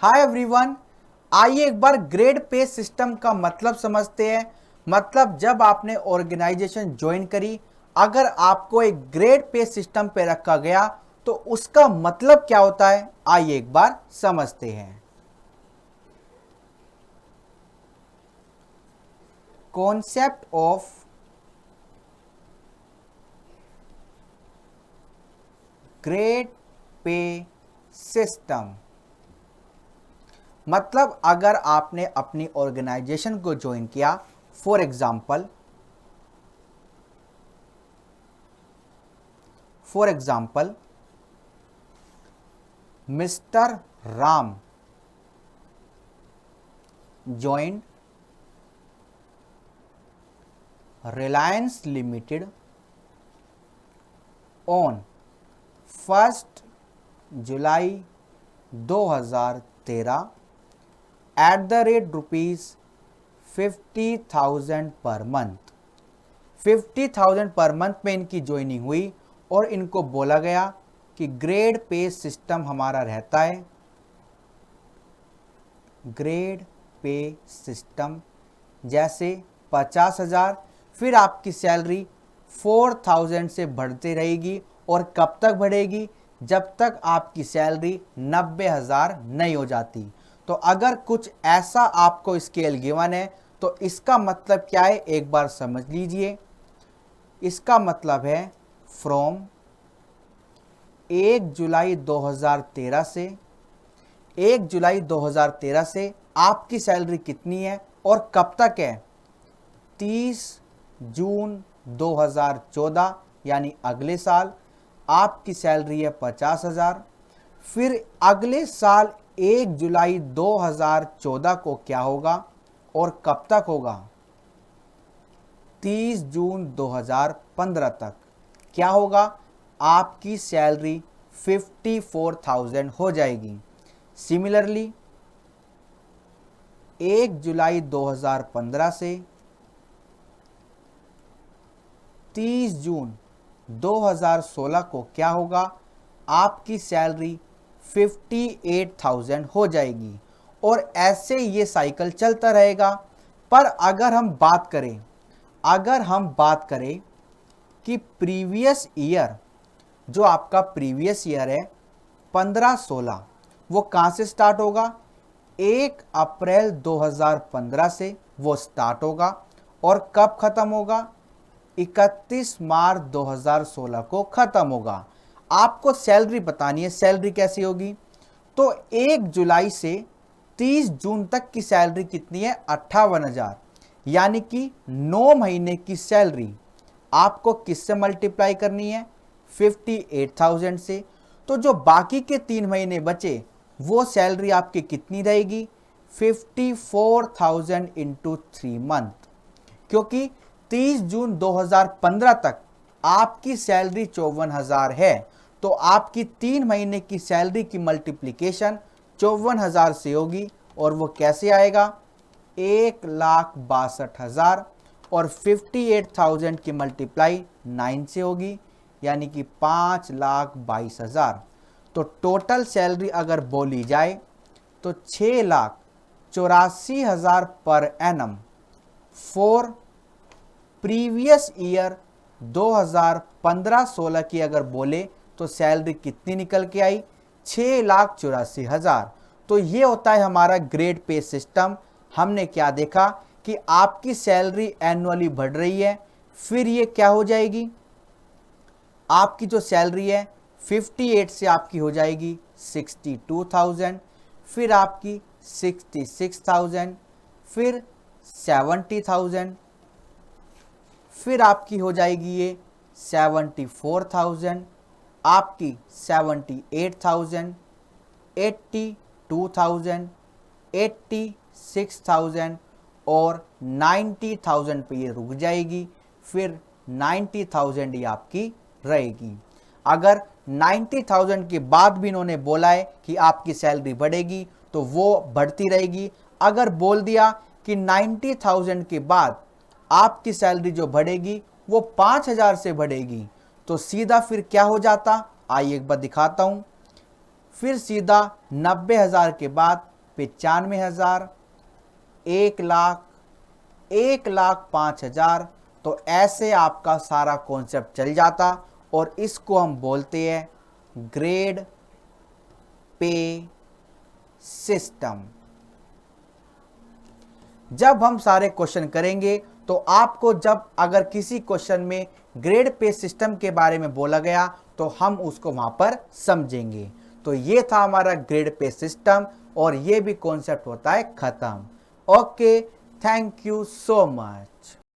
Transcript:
Hi everyone, आइए एक बार grade pay system का मतलब समझते हैं। मतलब जब आपने ऑर्गेनाइजेशन ज्वाइन करी, अगर आपको एक ग्रेड पे सिस्टम पे रखा गया तो उसका मतलब क्या होता है, आइए एक बार समझते हैं। Concept of grade pay system मतलब अगर आपने अपनी ऑर्गेनाइजेशन को ज्वाइन किया, for example mister Ram joined Reliance Limited on 1st July 2013 at the rate rupees 50,000 per month. 50,000 per month में इनकी ज्वाइनिंग हुई और इनको बोला गया कि ग्रेड पे सिस्टम हमारा रहता है। ग्रेड पे सिस्टम जैसे 50,000, फिर आपकी सैलरी 4,000 से बढ़ती रहेगी और कब तक बढ़ेगी, जब तक आपकी सैलरी 90,000 नहीं हो जाती। तो अगर कुछ ऐसा आपको स्केल गिवन है तो इसका मतलब क्या है, एक बार समझ लीजिए। इसका मतलब है फ्रॉम 1 जुलाई 2013 से 1 जुलाई 2013 से आपकी सैलरी कितनी है और कब तक है, 30 जून 2014 यानी अगले साल आपकी सैलरी है 50,000। फिर अगले साल 1 जुलाई 2014 को क्या होगा और कब तक होगा, 30 जून 2015 तक क्या होगा, आपकी सैलरी 54,000 हो जाएगी। सिमिलरली 1 जुलाई 2015 से 30 जून 2016 को क्या होगा, आपकी सैलरी 58,000 हो जाएगी और ऐसे ये साइकिल चलता रहेगा। पर अगर हम बात करें कि प्रीवियस ईयर, जो आपका प्रीवियस ईयर है 15-16, वो कहाँ से स्टार्ट होगा, 1 अप्रैल 2015 से वो स्टार्ट होगा और कब ख़त्म होगा, 31 मार्च 2016 को ख़त्म होगा। आपको सैलरी बतानी है, सैलरी कैसी होगी, तो 1 जुलाई से 30 जून तक की सैलरी कितनी है, 58,000, यानी कि 9 महीने की सैलरी आपको किससे मल्टीप्लाई करनी है, 58,000 से। तो जो बाकी के 3 महीने बचे वो सैलरी आपकी कितनी रहेगी, 54,000 इंटू 3 मंथ, क्योंकि 30 जून 2015 तक आपकी सैलरी 54,000 है। तो आपकी 3 महीने की सैलरी की मल्टीप्लिकेशन 54,000 से होगी और वो कैसे आएगा, 1,62,000 और 58,000 की मल्टीप्लाई 9 से होगी, यानी कि 5,22,000। तो टोटल सैलरी अगर बोली जाए तो 6,84,000 per annum for previous year 2015-16 की अगर बोले तो सैलरी कितनी निकल के आई, 6,84,000। तो ये होता है हमारा ग्रेड पे सिस्टम। हमने क्या देखा कि आपकी सैलरी एनुअली बढ़ रही है, फिर ये क्या हो जाएगी, आपकी जो सैलरी है 58 से आपकी हो जाएगी 62,000, फिर आपकी 66,000, फिर 70,000, फिर आपकी हो जाएगी ये 74,000, आपकी 78,000, 82,000, 86,000 और 90,000 पे ये रुक जाएगी। फिर 90,000 ये आपकी रहेगी। अगर 90,000 के बाद भी इन्होंने बोला है कि आपकी सैलरी बढ़ेगी तो वो बढ़ती रहेगी। अगर बोल दिया कि 90,000 के बाद आपकी सैलरी जो बढ़ेगी वो 5,000 से बढ़ेगी, तो सीधा फिर क्या हो जाता, आइए एक बार दिखाता हूं। फिर सीधा 90,000 के बाद 95,000, 1,00,000, 1,05,000। तो ऐसे आपका सारा कॉन्सेप्ट चल जाता और इसको हम बोलते हैं ग्रेड पे सिस्टम। जब हम सारे क्वेश्चन करेंगे तो आपको जब अगर किसी क्वेश्चन में ग्रेड पे सिस्टम के बारे में बोला गया तो हम उसको वहां पर समझेंगे। तो ये था हमारा ग्रेड पे सिस्टम और ये भी कॉन्सेप्ट होता है खत्म। Okay, thank you so much.